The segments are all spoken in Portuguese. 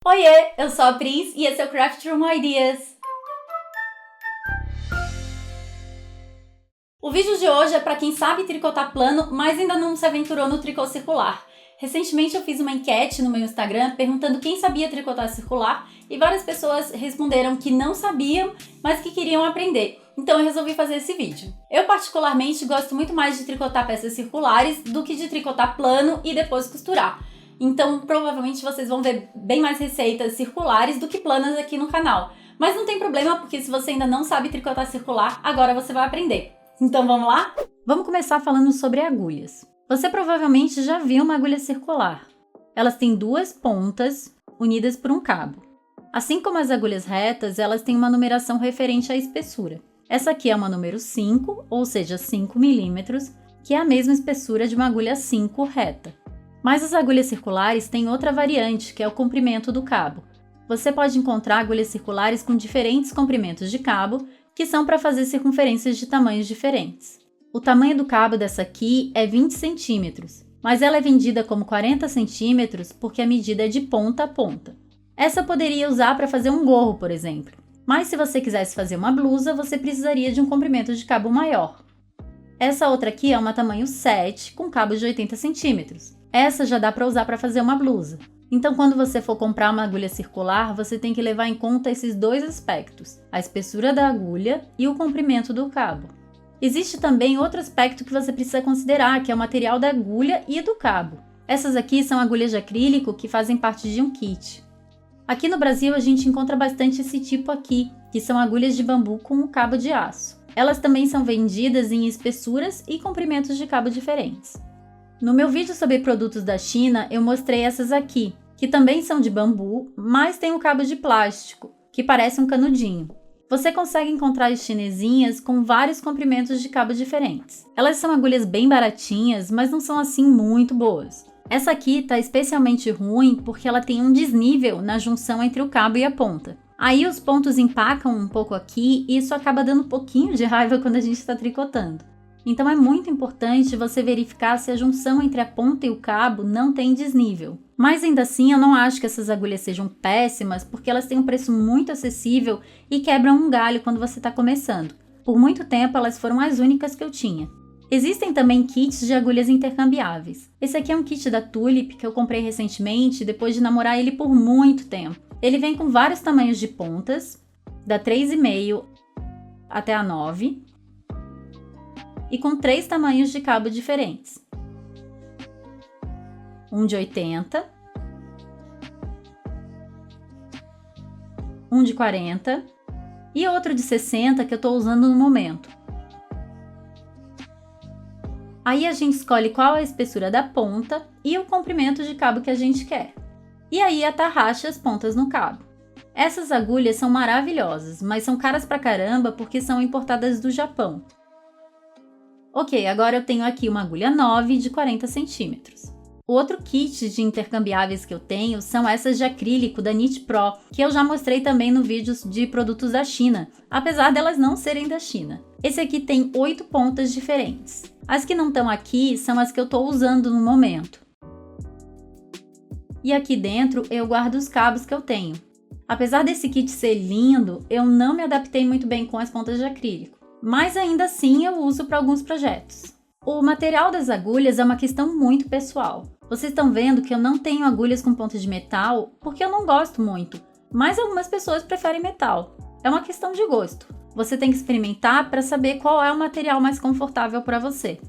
Oiê, eu sou a Pris e esse é o Craft Room Ideas. O vídeo de hoje é para quem sabe tricotar plano, mas ainda não se aventurou no tricô circular. Recentemente eu fiz uma enquete no meu Instagram perguntando quem sabia tricotar circular e várias pessoas responderam que não sabiam, mas que queriam aprender. Então eu resolvi fazer esse vídeo. Eu particularmente gosto muito mais de tricotar peças circulares do que de tricotar plano e depois costurar. Então provavelmente vocês vão ver bem mais receitas circulares do que planas aqui no canal. Mas não tem problema, porque se você ainda não sabe tricotar circular, agora você vai aprender. Então vamos lá? Vamos começar falando sobre agulhas. Você provavelmente já viu uma agulha circular. Elas têm duas pontas unidas por um cabo. Assim como as agulhas retas, elas têm uma numeração referente à espessura. Essa aqui é uma número 5, ou seja, 5 milímetros, que é a mesma espessura de uma agulha 5 reta. Mas as agulhas circulares têm outra variante, que é o comprimento do cabo. Você pode encontrar agulhas circulares com diferentes comprimentos de cabo, que são para fazer circunferências de tamanhos diferentes. O tamanho do cabo dessa aqui é 20 centímetros, mas ela é vendida como 40 centímetros porque a medida é de ponta a ponta. Essa eu poderia usar para fazer um gorro, por exemplo. Mas se você quisesse fazer uma blusa, você precisaria de um comprimento de cabo maior. Essa outra aqui é uma tamanho 7, com cabo de 80 centímetros. Essa já dá para usar para fazer uma blusa. Então, quando você for comprar uma agulha circular, você tem que levar em conta esses dois aspectos, a espessura da agulha e o comprimento do cabo. Existe também outro aspecto que você precisa considerar, que é o material da agulha e do cabo. Essas aqui são agulhas de acrílico que fazem parte de um kit. Aqui no Brasil a gente encontra bastante esse tipo aqui, que são agulhas de bambu com um cabo de aço. Elas também são vendidas em espessuras e comprimentos de cabo diferentes. No meu vídeo sobre produtos da China, eu mostrei essas aqui, que também são de bambu, mas tem um cabo de plástico, que parece um canudinho. Você consegue encontrar as chinesinhas com vários comprimentos de cabo diferentes. Elas são agulhas bem baratinhas, mas não são assim muito boas. Essa aqui tá especialmente ruim porque ela tem um desnível na junção entre o cabo e a ponta. Aí os pontos empacam um pouco aqui e isso acaba dando um pouquinho de raiva quando a gente está tricotando. Então é muito importante você verificar se a junção entre a ponta e o cabo não tem desnível. Mas ainda assim eu não acho que essas agulhas sejam péssimas, porque elas têm um preço muito acessível e quebram um galho quando você está começando. Por muito tempo elas foram as únicas que eu tinha. Existem também kits de agulhas intercambiáveis. Esse aqui é um kit da Tulip que eu comprei recentemente, depois de namorar ele por muito tempo. Ele vem com vários tamanhos de pontas, da 3,5 até a 9, e com 3 tamanhos de cabo diferentes. Um de 80, um de 40 e outro de 60 que eu estou usando no momento. Aí a gente escolhe qual é a espessura da ponta e o comprimento de cabo que a gente quer. E aí atarracha as pontas no cabo. Essas agulhas são maravilhosas, mas são caras pra caramba porque são importadas do Japão. Ok, agora eu tenho aqui uma agulha 9 de 40 centímetros. O outro kit de intercambiáveis que eu tenho são essas de acrílico da Knit Pro, que eu já mostrei também no vídeo de produtos da China, apesar delas não serem da China. Esse aqui tem 8 pontas diferentes. As que não estão aqui são as que eu estou usando no momento. E aqui dentro eu guardo os cabos que eu tenho. Apesar desse kit ser lindo, eu não me adaptei muito bem com as pontas de acrílico. Mas ainda assim eu uso para alguns projetos. O material das agulhas é uma questão muito pessoal. Vocês estão vendo que eu não tenho agulhas com ponta de metal porque eu não gosto muito, mas algumas pessoas preferem metal. É uma questão de gosto. Você tem que experimentar para saber qual é o material mais confortável para você.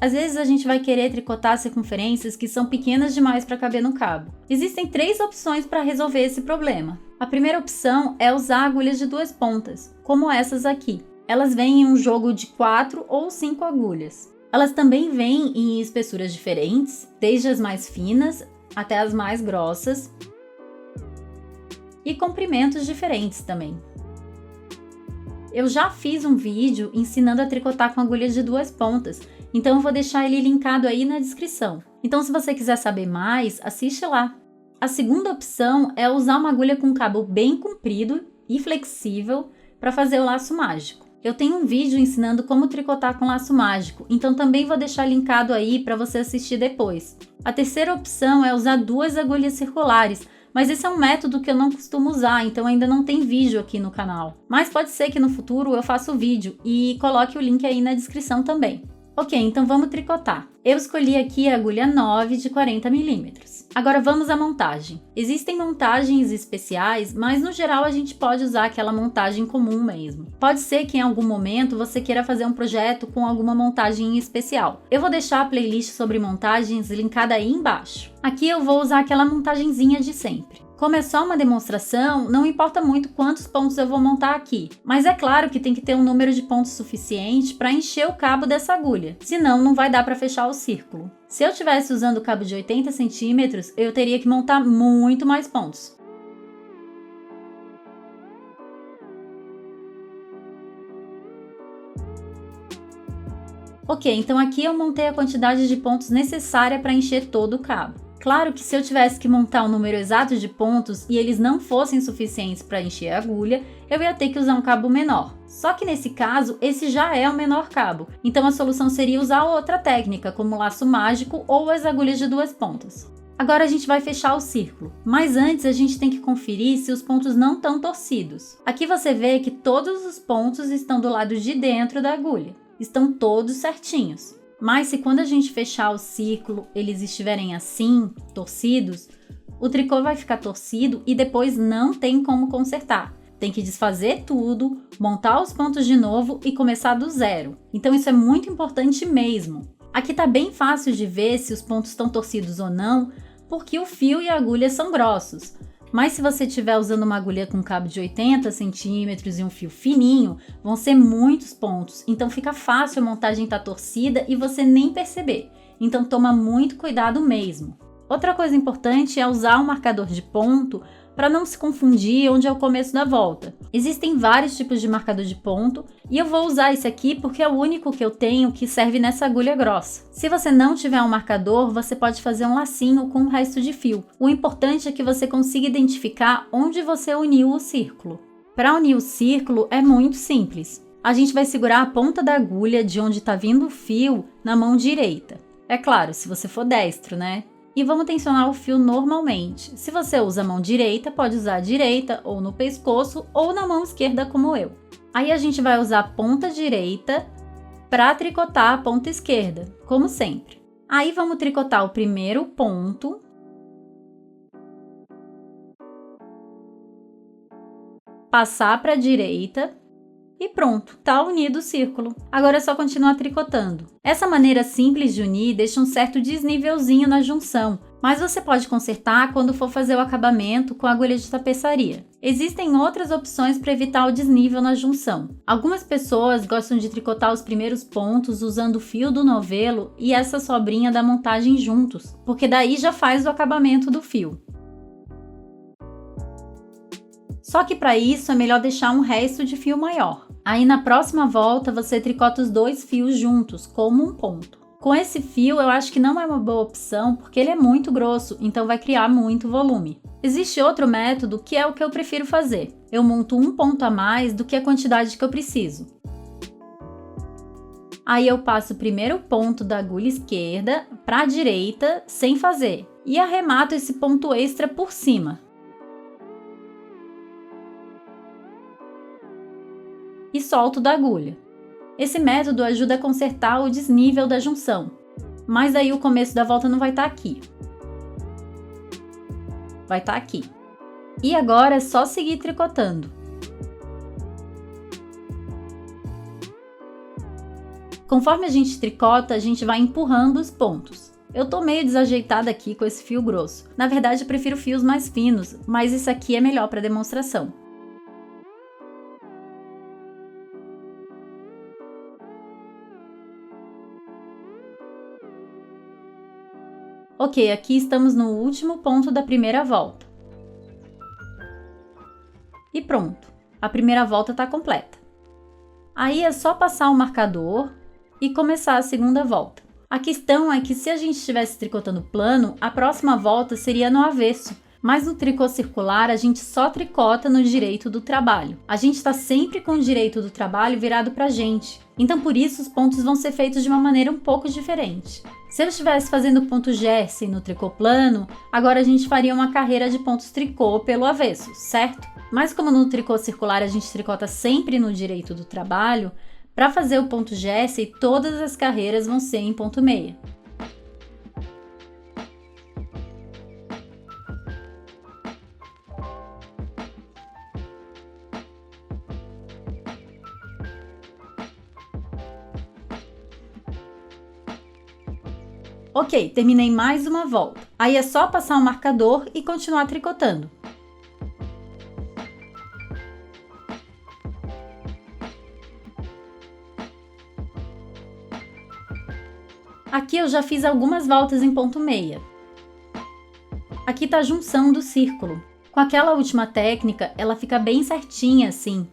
Às vezes a gente vai querer tricotar circunferências que são pequenas demais para caber no cabo. Existem 3 opções para resolver esse problema. A primeira opção é usar agulhas de 2 pontas, como essas aqui. Elas vêm em um jogo de 4 ou 5 agulhas. Elas também vêm em espessuras diferentes, desde as mais finas até as mais grossas, e comprimentos diferentes também. Eu já fiz um vídeo ensinando a tricotar com agulhas de 2 pontas, então eu vou deixar ele linkado aí na descrição. Então se você quiser saber mais, assiste lá. A segunda opção é usar uma agulha com cabo bem comprido e flexível para fazer o laço mágico. Eu tenho um vídeo ensinando como tricotar com laço mágico, então também vou deixar linkado aí para você assistir depois. A terceira opção é usar 2 agulhas circulares, Mas esse é um método que eu não costumo usar, então ainda não tem vídeo aqui no canal. Mas pode ser que no futuro eu faça o vídeo e coloque o link aí na descrição também. Ok, então vamos tricotar. Eu escolhi aqui a agulha 9 de 40 milímetros. Agora vamos à montagem. Existem montagens especiais, mas no geral a gente pode usar aquela montagem comum mesmo. Pode ser que em algum momento você queira fazer um projeto com alguma montagem especial. Eu vou deixar a playlist sobre montagens linkada aí embaixo. Aqui eu vou usar aquela montagenzinha de sempre. Como é só uma demonstração, não importa muito quantos pontos eu vou montar aqui, mas é claro que tem que ter um número de pontos suficiente para encher o cabo dessa agulha, senão não vai dar para fechar o círculo. Se eu estivesse usando o cabo de 80 centímetros, eu teria que montar muito mais pontos. Ok, então aqui eu montei a quantidade de pontos necessária para encher todo o cabo. Claro que se eu tivesse que montar um número exato de pontos e eles não fossem suficientes para encher a agulha, eu ia ter que usar um cabo menor. Só que nesse caso, esse já é o menor cabo, então a solução seria usar outra técnica, como laço mágico ou as agulhas de 2 pontas. Agora a gente vai fechar o círculo, mas antes a gente tem que conferir se os pontos não estão torcidos. Aqui você vê que todos os pontos estão do lado de dentro da agulha, estão todos certinhos. Mas se quando a gente fechar o círculo eles estiverem assim, torcidos, o tricô vai ficar torcido e depois não tem como consertar. Tem que desfazer tudo, montar os pontos de novo e começar do zero. Então isso é muito importante mesmo. Aqui tá bem fácil de ver se os pontos estão torcidos ou não, porque o fio e a agulha são grossos. Mas se você estiver usando uma agulha com cabo de 80 centímetros e um fio fininho, vão ser muitos pontos, então fica fácil a montagem estar torcida e você nem perceber, então toma muito cuidado mesmo. Outra coisa importante é usar um marcador de ponto para não se confundir onde é o começo da volta. Existem vários tipos de marcador de ponto e eu vou usar esse aqui porque é o único que eu tenho que serve nessa agulha grossa. Se você não tiver um marcador, você pode fazer um lacinho com o resto de fio. O importante é que você consiga identificar onde você uniu o círculo. Para unir o círculo é muito simples. A gente vai segurar a ponta da agulha de onde está vindo o fio na mão direita. É claro, se você for destro, né? E vamos tensionar o fio normalmente. Se você usa a mão direita, pode usar a direita, ou no pescoço, ou na mão esquerda como eu. Aí a gente vai usar a ponta direita para tricotar a ponta esquerda, como sempre. Aí vamos tricotar o primeiro ponto. Passar para a direita. E pronto, tá unido o círculo. Agora é só continuar tricotando. Essa maneira simples de unir deixa um certo desnivelzinho na junção, mas você pode consertar quando for fazer o acabamento com a agulha de tapeçaria. Existem outras opções para evitar o desnível na junção. Algumas pessoas gostam de tricotar os primeiros pontos usando o fio do novelo e essa sobrinha da montagem juntos, porque daí já faz o acabamento do fio. Só que para isso é melhor deixar um resto de fio maior. Aí na próxima volta você tricota os 2 fios juntos, como um ponto. Com esse fio eu acho que não é uma boa opção porque ele é muito grosso, então vai criar muito volume. Existe outro método que é o que eu prefiro fazer. Eu monto um ponto a mais do que a quantidade que eu preciso. Aí eu passo o primeiro ponto da agulha esquerda para a direita sem fazer e arremato esse ponto extra por cima. E solto da agulha. Esse método ajuda a consertar o desnível da junção, mas aí o começo da volta não vai estar aqui. Vai estar aqui. E agora é só seguir tricotando. Conforme a gente tricota, a gente vai empurrando os pontos. Eu tô meio desajeitada aqui com esse fio grosso. Na verdade, eu prefiro fios mais finos, mas esse aqui é melhor para demonstração. Ok, aqui estamos no último ponto da primeira volta. E pronto, a primeira volta está completa. Aí é só passar o marcador e começar a segunda volta. A questão é que se a gente estivesse tricotando plano, a próxima volta seria no avesso, Mas no tricô circular, a gente só tricota no direito do trabalho. A gente está sempre com o direito do trabalho virado para a gente. Então, por isso, os pontos vão ser feitos de uma maneira um pouco diferente. Se eu estivesse fazendo ponto Jersey no tricô plano, agora a gente faria uma carreira de pontos tricô pelo avesso, certo? Mas como no tricô circular a gente tricota sempre no direito do trabalho, para fazer o ponto Jersey, todas as carreiras vão ser em ponto meia. Ok, terminei mais uma volta. Aí é só passar o marcador e continuar tricotando. Aqui eu já fiz algumas voltas em ponto meia. Aqui está a junção do círculo. Com aquela última técnica, ela fica bem certinha assim.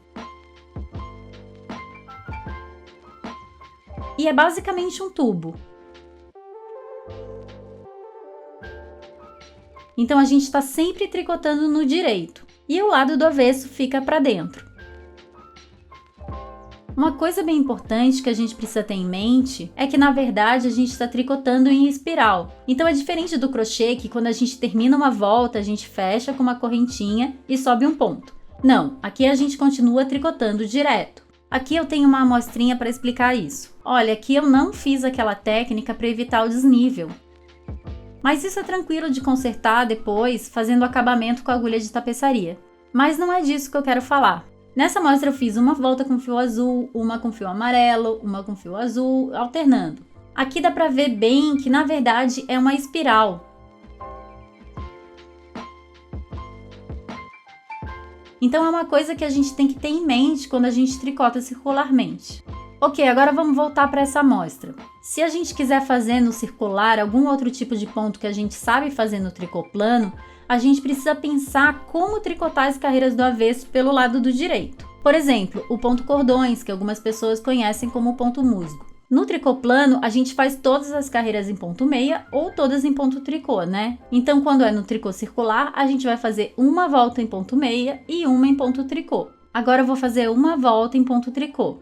E é basicamente um tubo. Então a gente está sempre tricotando no direito e o lado do avesso fica para dentro. Uma coisa bem importante que a gente precisa ter em mente é que na verdade a gente está tricotando em espiral. Então é diferente do crochê que quando a gente termina uma volta a gente fecha com uma correntinha e sobe um ponto. Não, aqui a gente continua tricotando direto. Aqui eu tenho uma amostrinha para explicar isso. Olha, aqui eu não fiz aquela técnica para evitar o desnível. Mas isso é tranquilo de consertar depois, fazendo acabamento com a agulha de tapeçaria. Mas não é disso que eu quero falar. Nessa amostra eu fiz uma volta com fio azul, uma com fio amarelo, uma com fio azul, alternando. Aqui dá pra ver bem que na verdade é uma espiral. Então é uma coisa que a gente tem que ter em mente quando a gente tricota circularmente. Ok, agora vamos voltar para essa amostra. Se a gente quiser fazer no circular algum outro tipo de ponto que a gente sabe fazer no tricô plano, a gente precisa pensar como tricotar as carreiras do avesso pelo lado do direito. Por exemplo, o ponto cordões, que algumas pessoas conhecem como ponto musgo. No tricô plano, a gente faz todas as carreiras em ponto meia ou todas em ponto tricô, né? Então, quando é no tricô circular, a gente vai fazer uma volta em ponto meia e uma em ponto tricô. Agora eu vou fazer uma volta em ponto tricô.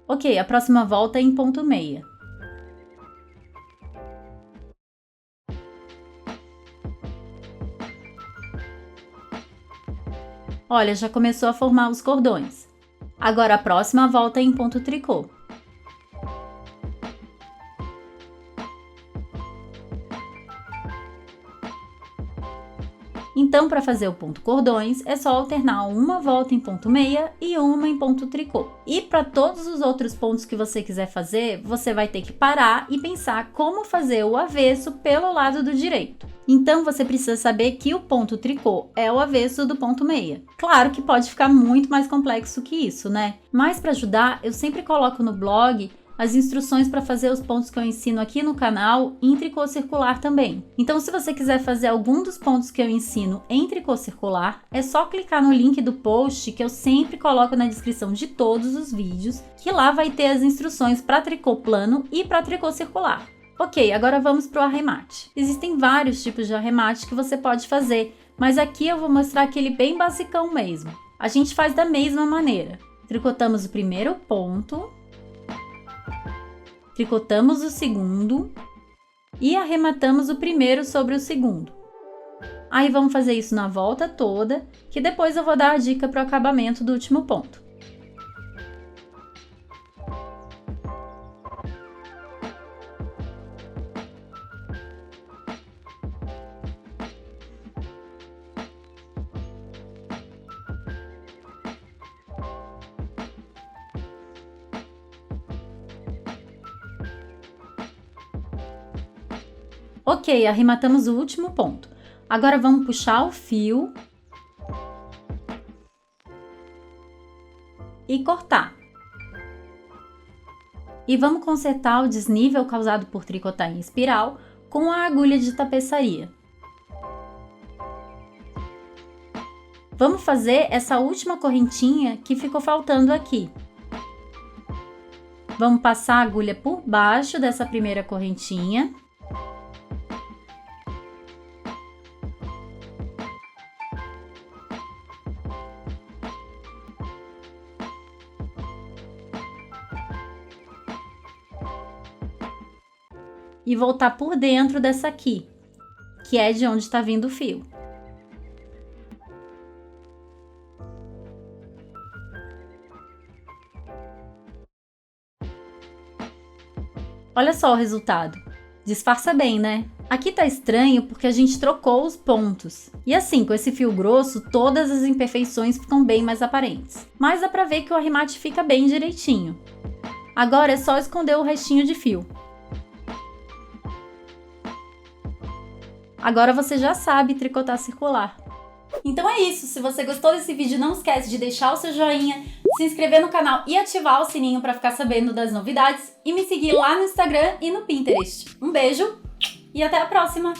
Ok, a próxima volta é em ponto meia. Olha, já começou a formar os cordões. Agora a próxima volta é em ponto tricô. Então, para fazer o ponto cordões, é só alternar uma volta em ponto meia e uma em ponto tricô. E para todos os outros pontos que você quiser fazer, você vai ter que parar e pensar como fazer o avesso pelo lado do direito. Então, você precisa saber que o ponto tricô é o avesso do ponto meia. Claro que pode ficar muito mais complexo que isso, né? Mas para ajudar, eu sempre coloco no blog as instruções para fazer os pontos que eu ensino aqui no canal em tricô circular também. Então, se você quiser fazer algum dos pontos que eu ensino em tricô circular, é só clicar no link do post que eu sempre coloco na descrição de todos os vídeos, que lá vai ter as instruções para tricô plano e para tricô circular. Ok, agora vamos para o arremate. Existem vários tipos de arremate que você pode fazer, mas aqui eu vou mostrar aquele bem basicão mesmo. A gente faz da mesma maneira. Tricotamos o primeiro ponto, tricotamos o segundo e arrematamos o primeiro sobre o segundo. Aí vamos fazer isso na volta toda, que depois eu vou dar a dica para o acabamento do último ponto. Ok, arrematamos o último ponto. Agora vamos puxar o fio e cortar. E vamos consertar o desnível causado por tricotar em espiral com a agulha de tapeçaria. Vamos fazer essa última correntinha que ficou faltando aqui. Vamos passar a agulha por baixo dessa primeira correntinha. E voltar por dentro dessa aqui, que é de onde está vindo o fio. Olha só o resultado. Disfarça bem, né? Aqui tá estranho porque a gente trocou os pontos. E assim, com esse fio grosso, todas as imperfeições ficam bem mais aparentes. Mas dá pra ver que o arremate fica bem direitinho. Agora é só esconder o restinho de fio. Agora você já sabe tricotar circular. Então é isso, se você gostou desse vídeo, não esquece de deixar o seu joinha, se inscrever no canal e ativar o sininho para ficar sabendo das novidades e me seguir lá no Instagram e no Pinterest. Um beijo e até a próxima!